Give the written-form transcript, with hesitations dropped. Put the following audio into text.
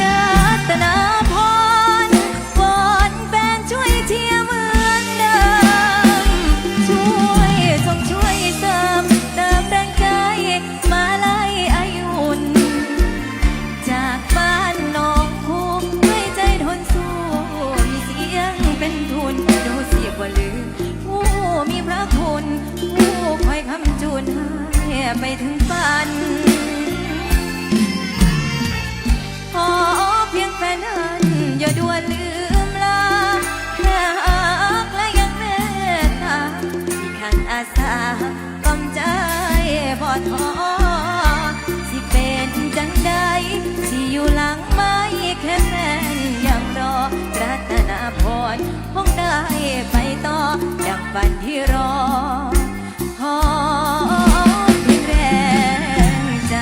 รัตนาพรวอนแฟนช่วยเชียร์เหมือนเดิมช่วยส่งช่วยเสริมเติมแรงใจมาไล่อายุนจากบ้านนองคู่ด้วยใจทนสู้มีเสียงเป็นทุนดูเสียบ่ลืมผู้มีพระคุณผู้คอยคำจุนให้ไปถึงฝันขอเพียงแฟนนั้นอย่าด่วนลืมลาแค่หักและยังเมตตาที่ขันอาสากล่อมใจบ่ท้อสิเป็นจังใดสิอยู่หลังไม้แค่แฟนยังรอรัตนาพรคงได้ไปต่อดังฝันที่รอขอเพียงแรงใจ